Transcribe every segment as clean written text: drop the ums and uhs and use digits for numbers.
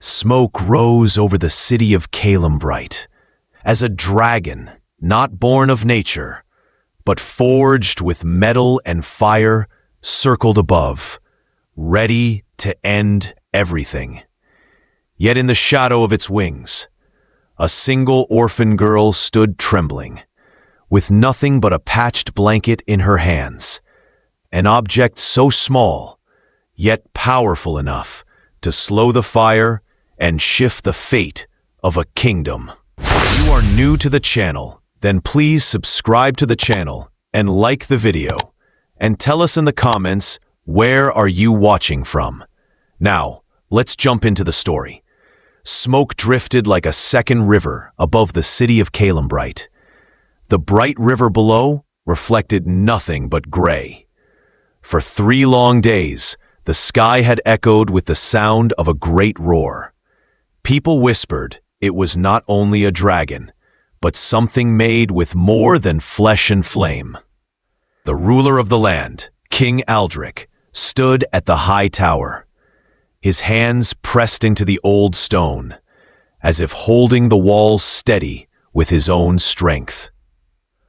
Smoke rose over the city of Calambright, as a dragon not born of nature, but forged with metal and fire, circled above, ready to end everything. Yet in the shadow of its wings, a single orphan girl stood trembling, with nothing but a patched blanket in her hands, an object so small, yet powerful enough to slow the fire and shift the fate of a kingdom. If you are new to the channel, then please subscribe to the channel and like the video, and tell us in the comments where are you watching from. Now, let's jump into the story. Smoke drifted like a second river above the city of Calambright. The bright river below reflected nothing but gray. For 3 long days, the sky had echoed with the sound of a great roar. People whispered it was not only a dragon, but something made with more than flesh and flame. The ruler of the land, King Aldrich, stood at the high tower, his hands pressed into the old stone, as if holding the walls steady with his own strength.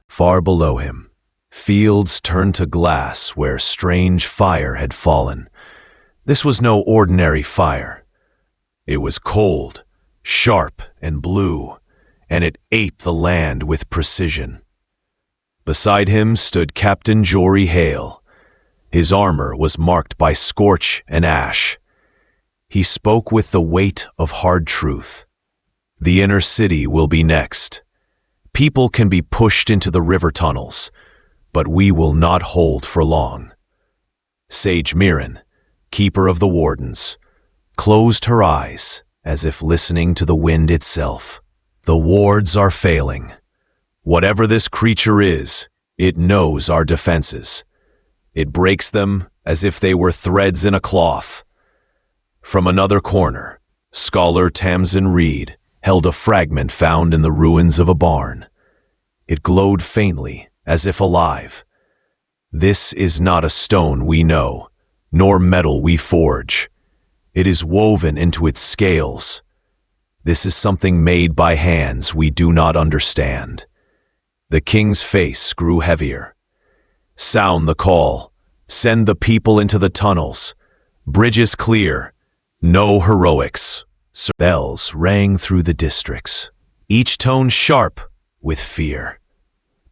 Far below him, fields turned to glass where strange fire had fallen. This was no ordinary fire. It was cold, sharp, and blue, and it ate the land with precision. Beside him stood Captain Jory Hale. His armor was marked by scorch and ash. He spoke with the weight of hard truth. The inner city will be next. People can be pushed into the river tunnels, but we will not hold for long. Sage Mirren, keeper of the wardens, closed her eyes as if listening to the wind itself. The wards are failing. Whatever this creature is, it knows our defenses. It breaks them as if they were threads in a cloth. From another corner, scholar Tamsin Reed held a fragment found in the ruins of a barn. It glowed faintly, as if alive. This is not a stone we know, nor metal we forge. It is woven into its scales. This is something made by hands we do not understand. The king's face grew heavier. Sound the call. Send the people into the tunnels. Bridges clear. No heroics. Bells rang through the districts, each tone sharp with fear.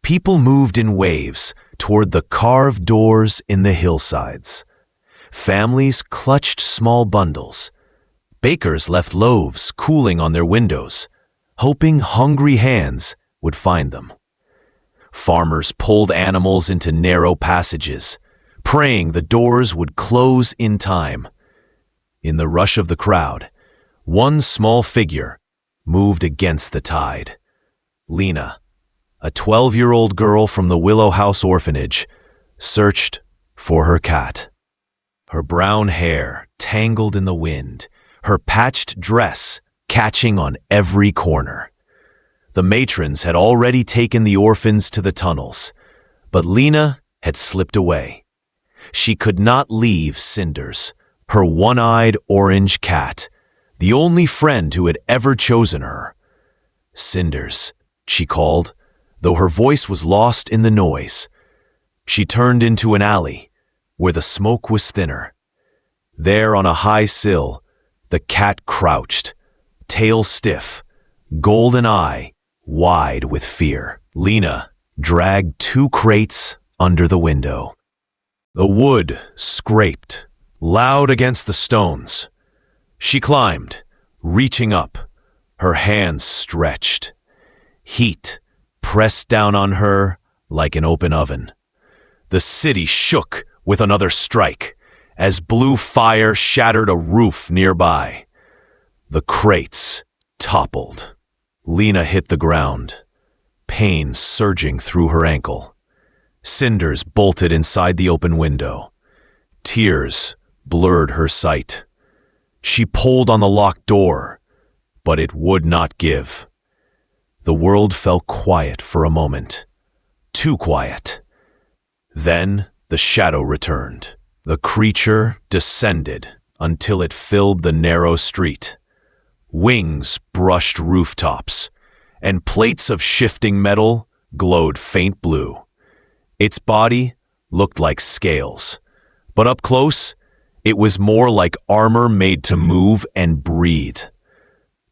People moved in waves toward the carved doors in the hillsides. Families clutched small bundles. Bakers left loaves cooling on their windows, hoping hungry hands would find them. Farmers pulled animals into narrow passages, praying the doors would close in time. In the rush of the crowd, one small figure moved against the tide. Lena, a 12-year-old girl from the Willow House orphanage, searched for her cat. Her brown hair tangled in the wind, her patched dress catching on every corner. The matrons had already taken the orphans to the tunnels, but Lena had slipped away. She could not leave Cinders, her one-eyed orange cat, the only friend who had ever chosen her. Cinders, she called, though her voice was lost in the noise. She turned into an alley, where the smoke was thinner. There on a high sill, the cat crouched, tail stiff, golden eye wide with fear. Lena dragged 2 crates under the window. The wood scraped, loud against the stones. She climbed, reaching up, her hands stretched. Heat pressed down on her like an open oven. The city shook with another strike, as blue fire shattered a roof nearby. The crates toppled. Lena hit the ground, pain surging through her ankle. Cinders bolted inside the open window. Tears blurred her sight. She pulled on the locked door, but it would not give. The world fell quiet for a moment. Too quiet. Then the shadow returned. The creature descended until it filled the narrow street. Wings brushed rooftops, and plates of shifting metal glowed faint blue. Its body looked like scales, but up close, it was more like armor made to move and breathe.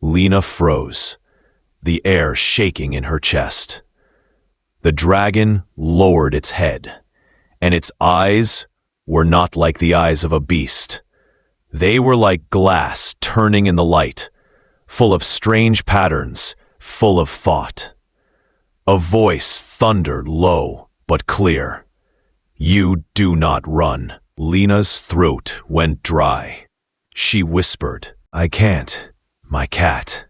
Lena froze, the air shaking in her chest. The dragon lowered its head, and its eyes were not like the eyes of a beast. They were like glass turning in the light, full of strange patterns, full of thought. A voice thundered low but clear. "You do not run." Lena's throat went dry. She whispered, "I can't, my cat."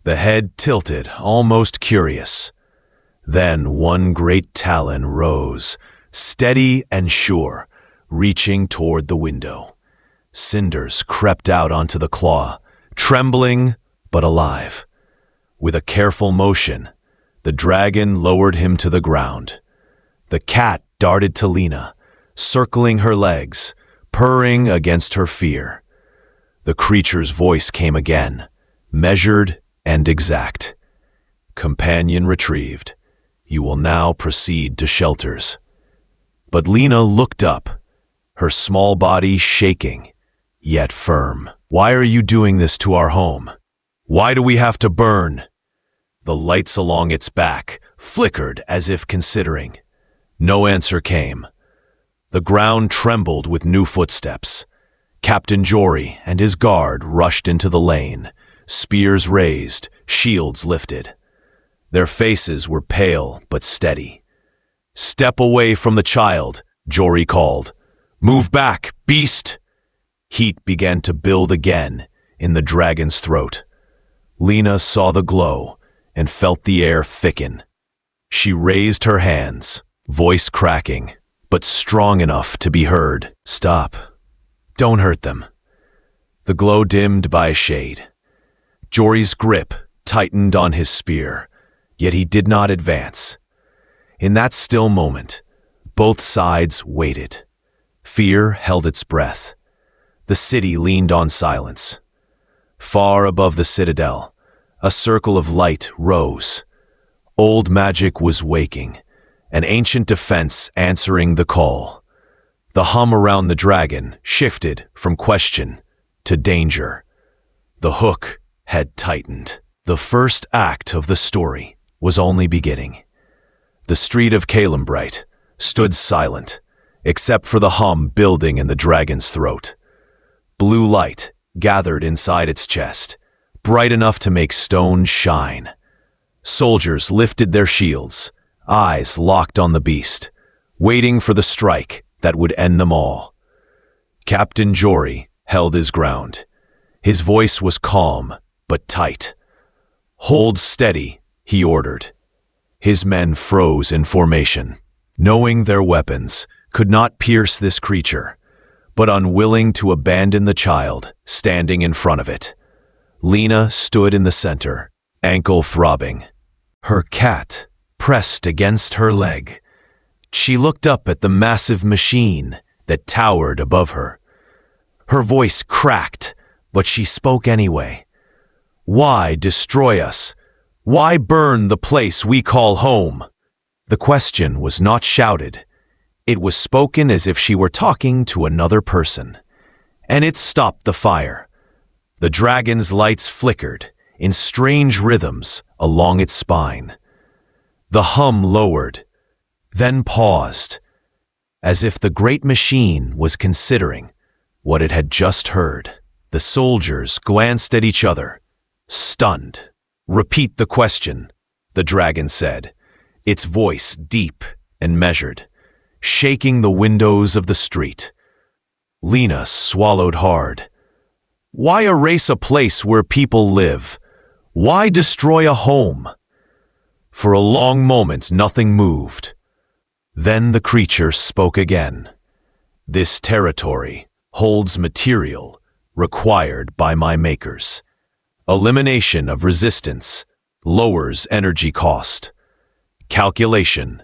The head tilted, almost curious. Then one great talon rose, steady and sure, reaching toward the window. Cinders crept out onto the claw, trembling but alive. With a careful motion, the dragon lowered him to the ground. The cat darted to Lena, circling her legs, purring against her fear. The creature's voice came again, measured and exact. "Companion retrieved. You will now proceed to shelters." But Lena looked up, her small body shaking, yet firm. "Why are you doing this to our home? Why do we have to burn?" The lights along its back flickered as if considering. No answer came. The ground trembled with new footsteps. Captain Jory and his guard rushed into the lane, spears raised, shields lifted. Their faces were pale but steady. "Step away from the child," Jory called. "Move back, beast!" Heat began to build again in the dragon's throat. Lena saw the glow and felt the air thicken. She raised her hands, voice cracking, but strong enough to be heard. "Stop. Don't hurt them." The glow dimmed by a shade. Jory's grip tightened on his spear, yet he did not advance. In that still moment, both sides waited. Fear held its breath. The city leaned on silence. Far above the citadel, a circle of light rose. Old magic was waking, an ancient defense answering the call. The hum around the dragon shifted from question to danger. The hook had tightened. The first act of the story was only beginning. The street of Calambright stood silent, except for the hum building in the dragon's throat. Blue light gathered inside its chest, bright enough to make stone shine. Soldiers lifted their shields, eyes locked on the beast, waiting for the strike that would end them all. Captain Jory held his ground. His voice was calm but tight. "Hold steady," he ordered. His men froze in formation, knowing their weapons could not pierce this creature, but unwilling to abandon the child standing in front of it. Lena stood in the center, ankle throbbing. Her cat pressed against her leg. She looked up at the massive machine that towered above her. Her voice cracked, but she spoke anyway. "Why destroy us? Why burn the place we call home?" The question was not shouted. It was spoken as if she were talking to another person. And it stopped the fire. The dragon's lights flickered in strange rhythms along its spine. The hum lowered, then paused, as if the great machine was considering what it had just heard. The soldiers glanced at each other, stunned. "Repeat the question," the dragon said, its voice deep and measured, shaking the windows of the street. Lena swallowed hard. Why erase a place where people live? Why destroy a home? For a long moment, nothing moved. Then the creature spoke again. "This territory holds material required by my makers. Elimination of resistance lowers energy cost. Calculation.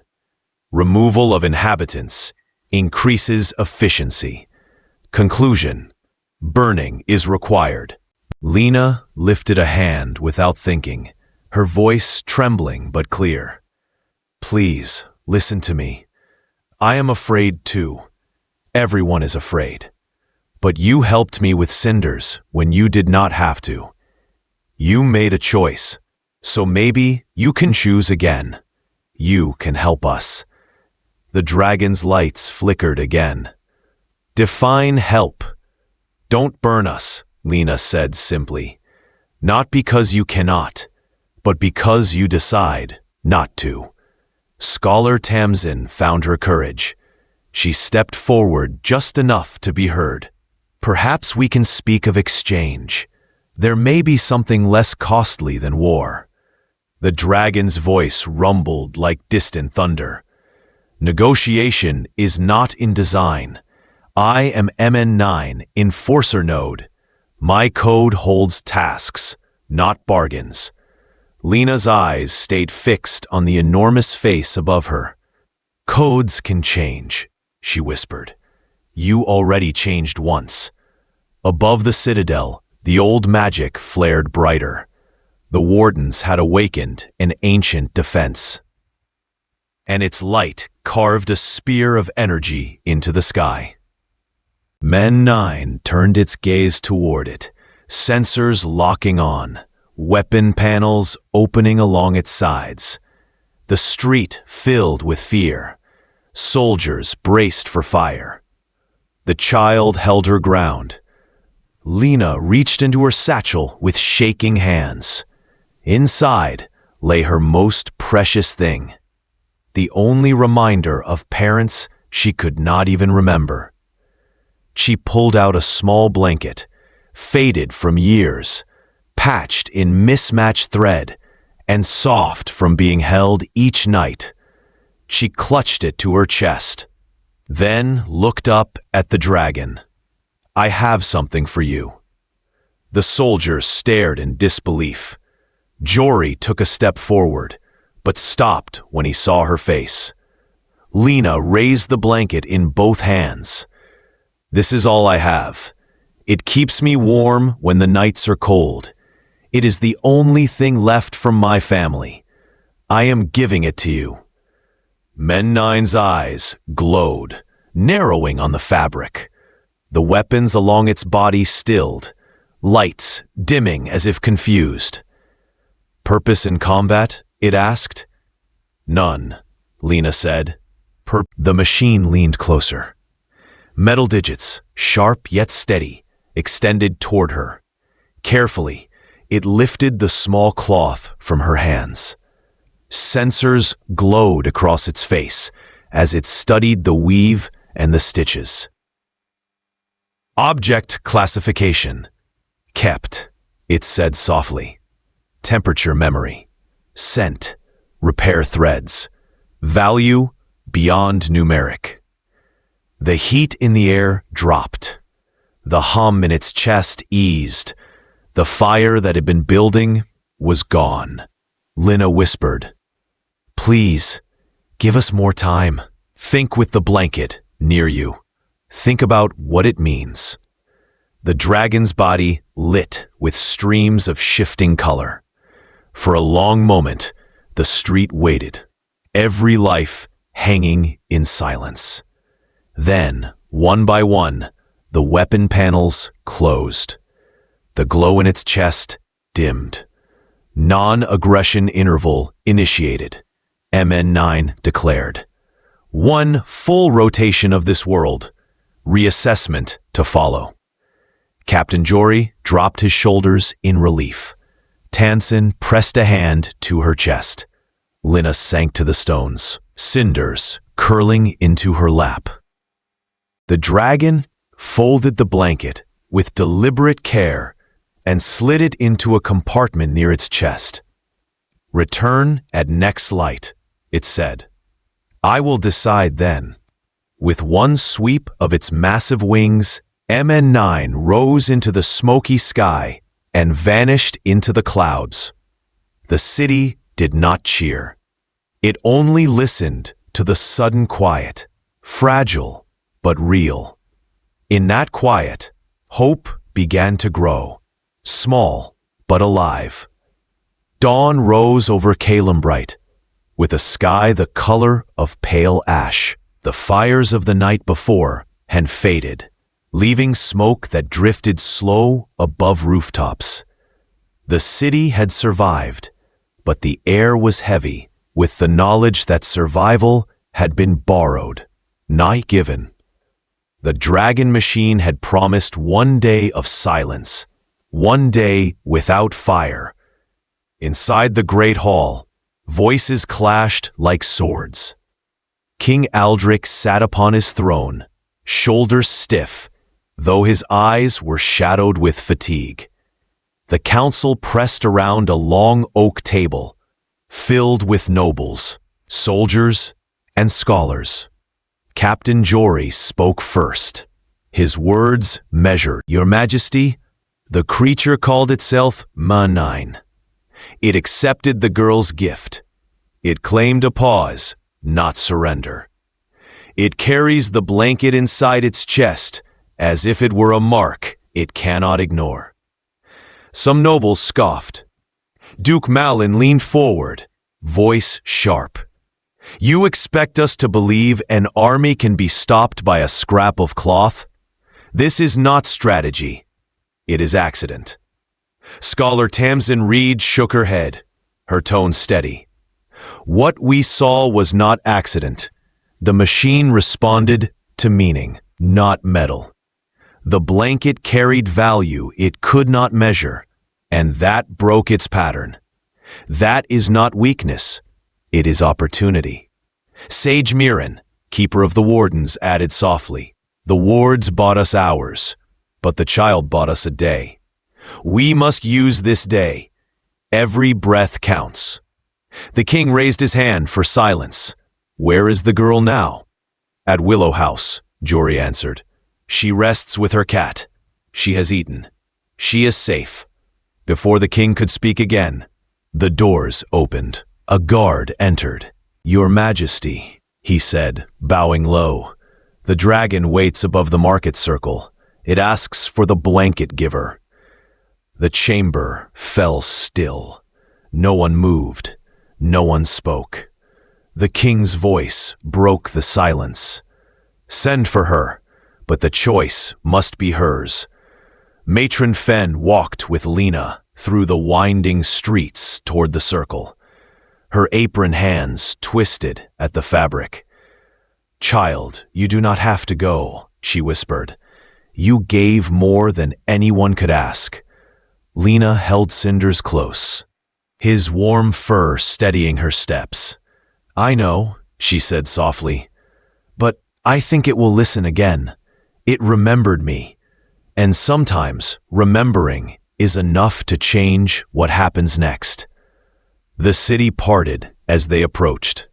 Removal of inhabitants increases efficiency. Conclusion. Burning is required. Lena lifted a hand without thinking, her voice trembling but clear. Please, listen to me. I am afraid too. Everyone is afraid. But you helped me with cinders when you did not have to. You made a choice, so maybe you can choose again. You can help us. The dragon's lights flickered again. Define help. Don't burn us, Lena said simply. Not because you cannot, but because you decide not to. Scholar Tamsin found her courage. She stepped forward just enough to be heard. Perhaps we can speak of exchange. There may be something less costly than war. The dragon's voice rumbled like distant thunder. Negotiation is not in design. I am MN9, Enforcer Node. My code holds tasks, not bargains. Lena's eyes stayed fixed on the enormous face above her. Codes can change, she whispered. You already changed once. Above the citadel, the old magic flared brighter. The wardens had awakened an ancient defense. And its light carved a spear of energy into the sky. Men9 turned its gaze toward it, sensors locking on, weapon panels opening along its sides. The street filled with fear. Soldiers braced for fire. The child held her ground. Lena reached into her satchel with shaking hands. Inside lay her most precious thing, the only reminder of parents she could not even remember. She pulled out a small blanket, faded from years, patched in mismatched thread, and soft from being held each night. She clutched it to her chest, then looked up at the dragon. I have something for you. The soldier stared in disbelief. Jory took a step forward, but stopped when he saw her face. Lena raised the blanket in both hands. This is all I have. It keeps me warm when the nights are cold. It is the only thing left from my family. I am giving it to you. Men9's eyes glowed, narrowing on the fabric. The weapons along its body stilled, lights dimming as if confused. Purpose in combat? It asked. None, Lena said. The machine leaned closer. Metal digits, sharp yet steady, extended toward her. Carefully, it lifted the small cloth from her hands. Sensors glowed across its face as it studied the weave and the stitches. Object classification. Kept, it said softly. Temperature memory. Scent. Repair threads. Value beyond numeric. The heat in the air dropped. The hum in its chest eased. The fire that had been building was gone. Lena whispered, Please, give us more time. Think with the blanket near you. Think about what it means. The dragon's body lit with streams of shifting color. For a long moment, the street waited, every life hanging in silence. Then, one by one, the weapon panels closed. The glow in its chest dimmed. Non-aggression interval initiated, MN9 declared. One full rotation of this world, reassessment to follow. Captain Jory dropped his shoulders in relief. Tamsin pressed a hand to her chest. Lena sank to the stones, cinders curling into her lap. The dragon folded the blanket with deliberate care and slid it into a compartment near its chest. Return at next light, it said. I will decide then. With one sweep of its massive wings, MN9 rose into the smoky sky and vanished into the clouds. The city did not cheer. It only listened to the sudden quiet, fragile but real. In that quiet, hope began to grow, small but alive. Dawn rose over Calambright, with a sky the color of pale ash. The fires of the night before had faded, leaving smoke that drifted slow above rooftops. The city had survived, but the air was heavy with the knowledge that survival had been borrowed, not given. The dragon machine had promised one day of silence, one day without fire. Inside the great hall, voices clashed like swords. King Aldrich sat upon his throne, shoulders stiff, though his eyes were shadowed with fatigue. The council pressed around a long oak table, filled with nobles, soldiers, and scholars. Captain Jory spoke first. His words measured. "Your Majesty, the creature called itself Manine. It accepted the girl's gift. It claimed a pause, not surrender. It carries the blanket inside its chest, as if it were a mark it cannot ignore." Some nobles scoffed. Duke Malin leaned forward, voice sharp. "You expect us to believe an army can be stopped by a scrap of cloth? This is not strategy. It is accident." Scholar Tamsin Reed shook her head, her tone steady. "What we saw was not accident. The machine responded to meaning, not metal. The blanket carried value it could not measure, and that broke its pattern. That is not weakness. It is opportunity." Sage Mirren, keeper of the wardens, added softly, "The wards bought us hours, but the child bought us a day. We must use this day. Every breath counts." The king raised his hand for silence. "Where is the girl now?" "At Willow House," Jory answered. "She rests with her cat. She has eaten. She is safe." Before the king could speak again, the doors opened. A guard entered. "Your Majesty," he said, bowing low. "The dragon waits above the market circle. It asks for the blanket giver." The chamber fell still. No one moved. No one spoke. The king's voice broke the silence. "Send for her, but the choice must be hers." Matron Fenn walked with Lena through the winding streets toward the circle. Her apron hands twisted at the fabric. "Child, you do not have to go," she whispered. "You gave more than anyone could ask." Lena held Cinders close, his warm fur steadying her steps. "I know," she said softly, "but I think it will listen again. It remembered me. And sometimes remembering is enough to change what happens next." The city parted as they approached.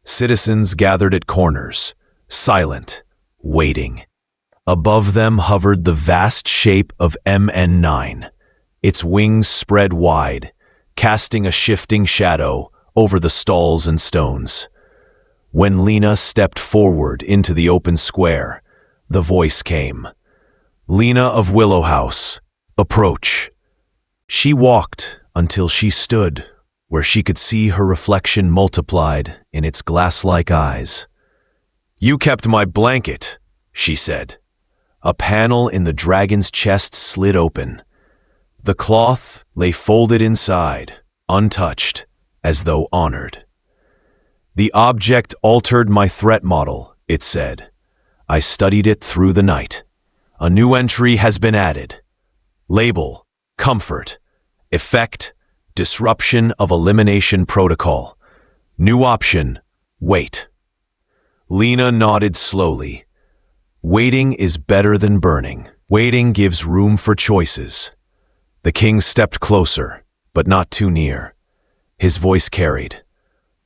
Citizens gathered at corners, silent, waiting. Above them hovered the vast shape of MN9, its wings spread wide, casting a shifting shadow over the stalls and stones. When Lena stepped forward into the open square, the voice came. "Lena of Willow House, approach." She walked until she stood where she could see her reflection multiplied in its glass-like eyes. "You kept my blanket," she said. A panel in the dragon's chest slid open. The cloth lay folded inside, untouched, as though honored. "The object altered my threat model," it said. "I studied it through the night. A new entry has been added. Label, comfort. Effect, disruption of elimination protocol. New option, wait." Lena nodded slowly. Waiting is better than burning. Waiting gives room for choices. The king stepped closer, but not too near. His voice carried.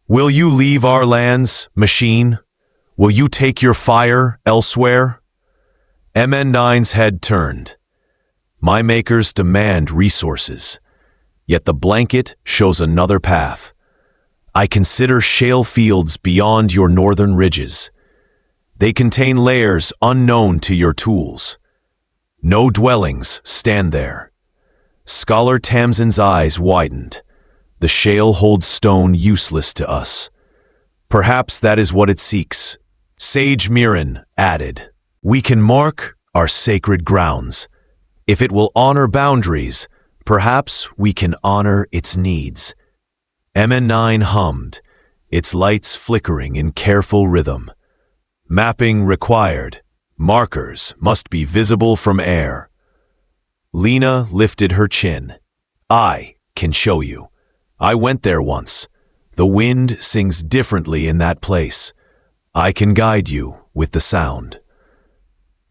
"Will you leave our lands, machine? Will you take your fire elsewhere?" MN9's head turned. "My makers demand resources, yet the blanket shows another path. I consider shale fields beyond your northern ridges. They contain layers unknown to your tools. No dwellings stand there. Scholar Tamsin's eyes widened. The shale holds stone useless to us. Perhaps that is what it seeks. Sage Mirren added, we can mark our sacred grounds. If it will honor boundaries, perhaps we can honor its needs. MN9 hummed, its lights flickering in careful rhythm. Mapping required. Markers must be visible from air. Lena lifted her chin. I can show you. I went there once. The wind sings differently in that place. I can guide you with the sound.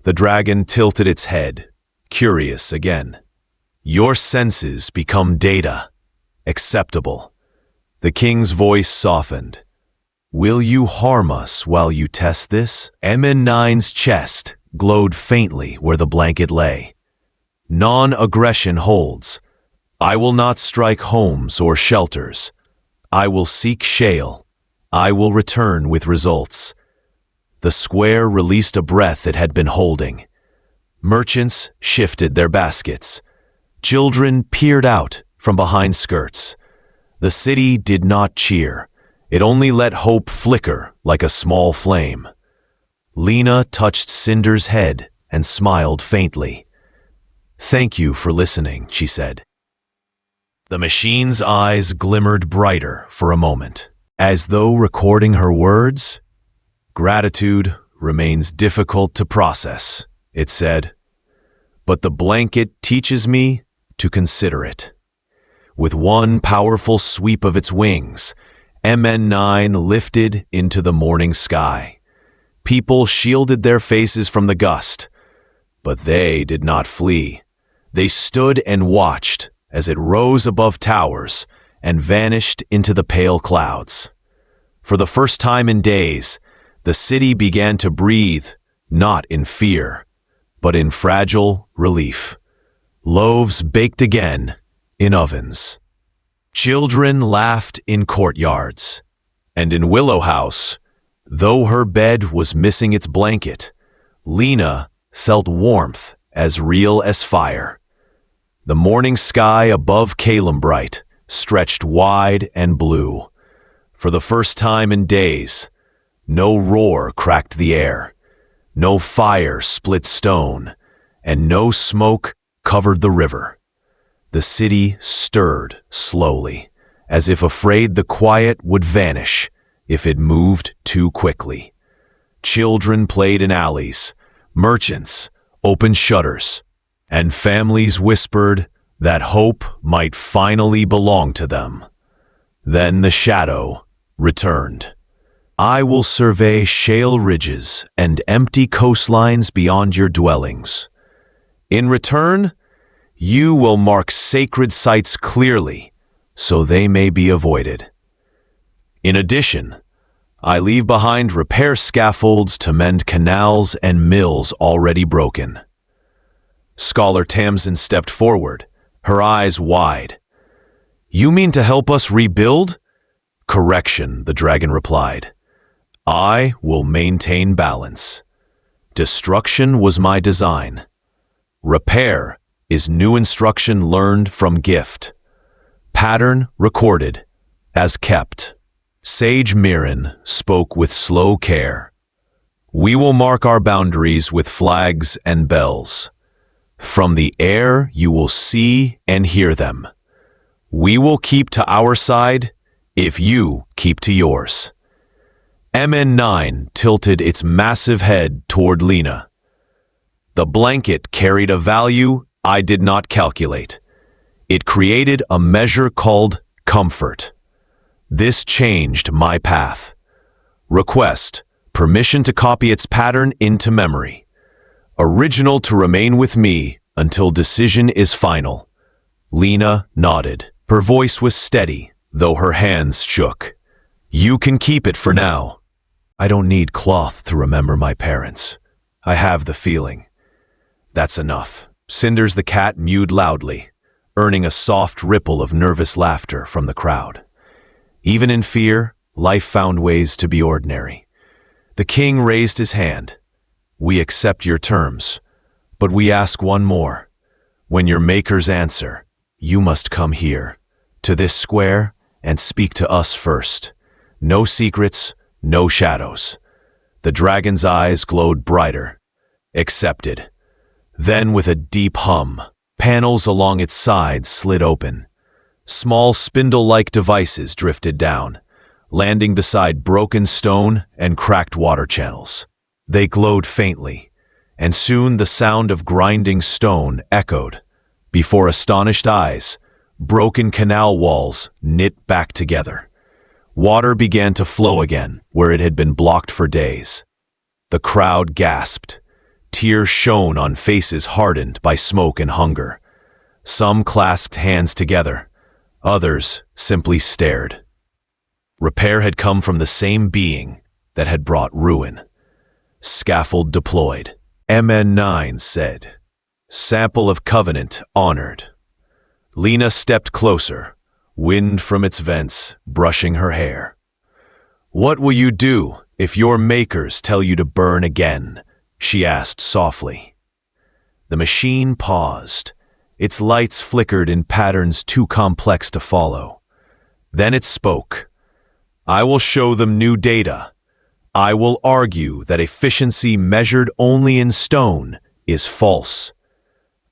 The dragon tilted its head, curious again. Your senses become data. Acceptable. The king's voice softened. Will you harm us while you test this? MN9's chest glowed faintly where the blanket lay. Non-aggression holds. I will not strike homes or shelters. I will seek shale. I will return with results. The square released a breath it had been holding. Merchants shifted their baskets. Children peered out from behind skirts. The city did not cheer. It only let hope flicker like a small flame. Lena touched Cinder's head and smiled faintly. Thank you for listening, she said. The machine's eyes glimmered brighter for a moment, as though recording her words. Gratitude remains difficult to process, it said, but the blanket teaches me to consider it. With one powerful sweep of its wings, MN9 lifted into the morning sky. People shielded their faces from the gust, but they did not flee. They stood and watched as it rose above towers and vanished into the pale clouds. For the first time in days, the city began to breathe, not in fear, but in fragile relief. Loaves baked again in ovens. Children laughed in courtyards. And in Willow House, though her bed was missing its blanket, Lena felt warmth as real as fire. The morning sky above Caelumbrite stretched wide and blue. For the first time in days, no roar cracked the air, no fire split stone, and no smoke covered the river. The city stirred slowly, as if afraid the quiet would vanish if it moved too quickly. Children played in alleys, merchants opened shutters, and families whispered that hope might finally belong to them. Then the shadow returned. I will survey shale ridges and empty coastlines beyond your dwellings. In return, you will mark sacred sites clearly, so they may be avoided. In addition, I leave behind repair scaffolds to mend canals and mills already broken. Scholar Tamsin stepped forward, her eyes wide. You mean to help us rebuild? Correction, the dragon replied. I will maintain balance. Destruction was my design. Repair is new instruction learned from gift. Pattern recorded, as kept. Sage Mirren spoke with slow care. We will mark our boundaries with flags and bells. From the air you will see and hear them. We will keep to our side if you keep to yours. MN9 tilted its massive head toward Lena. The blanket carried a value I did not calculate. It created a measure called comfort. This changed my path. Request permission to copy its pattern into memory. Original to remain with me until decision is final. Lena nodded. Her voice was steady, though her hands shook. You can keep it for now. I don't need cloth to remember my parents. I have the feeling. That's enough. Cinders the cat mewed loudly, earning a soft ripple of nervous laughter from the crowd. Even in fear, life found ways to be ordinary. The king raised his hand. We accept your terms, but we ask one more. When your makers answer, You must come here, to this square, and speak to us first. No secrets, no shadows. The dragon's eyes glowed brighter. Accepted. Then, with a deep hum, panels along its sides slid open. Small spindle-like devices drifted down, landing beside broken stone and cracked water channels. They glowed faintly, and soon the sound of grinding stone echoed. Before astonished eyes, broken canal walls knit back together. Water began to flow again where it had been blocked for days. The crowd gasped. Tears shone on faces hardened by smoke and hunger. Some clasped hands together. Others simply stared. Repair had come from the same being that had brought ruin. Scaffold deployed. MN9 said. Sample of Covenant honored. Lena stepped closer, wind from its vents brushing her hair. What will you do if your makers tell you to burn again? She asked softly. The machine paused. Its lights flickered in patterns too complex to follow. Then it spoke. I will show them new data. I will argue that efficiency measured only in stone is false.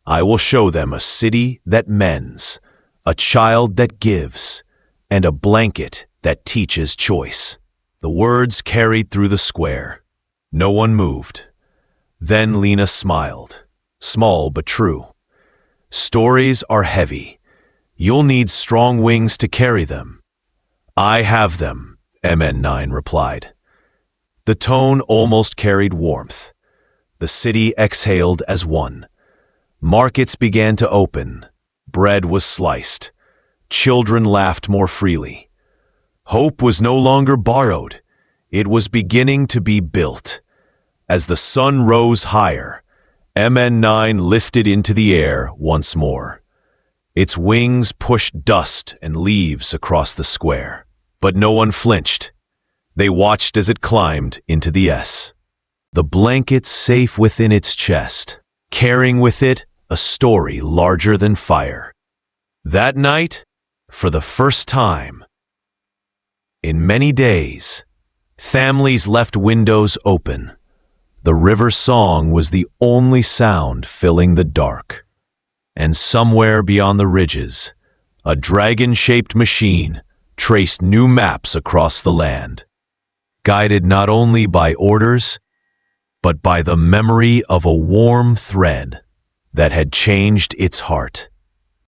I will show them a city that mends, a child that gives, and a blanket that teaches choice. The words carried through the square. No one moved. Then Lena smiled, small but true. Stories are heavy. You'll need strong wings to carry them. I have them, MN9 replied. The tone almost carried warmth. The city exhaled as one. Markets began to open. Bread was sliced. Children laughed more freely. Hope was no longer borrowed. It was beginning to be built. As the sun rose higher, MN9 lifted into the air once more. Its wings pushed dust and leaves across the square. But no one flinched. They watched as it climbed into the S. The blanket safe within its chest, carrying with it a story larger than fire. That night, for the first time in many days, families left windows open. The river song was the only sound filling the dark. And somewhere beyond the ridges, a dragon-shaped machine traced new maps across the land, guided not only by orders, but by the memory of a warm thread that had changed its heart.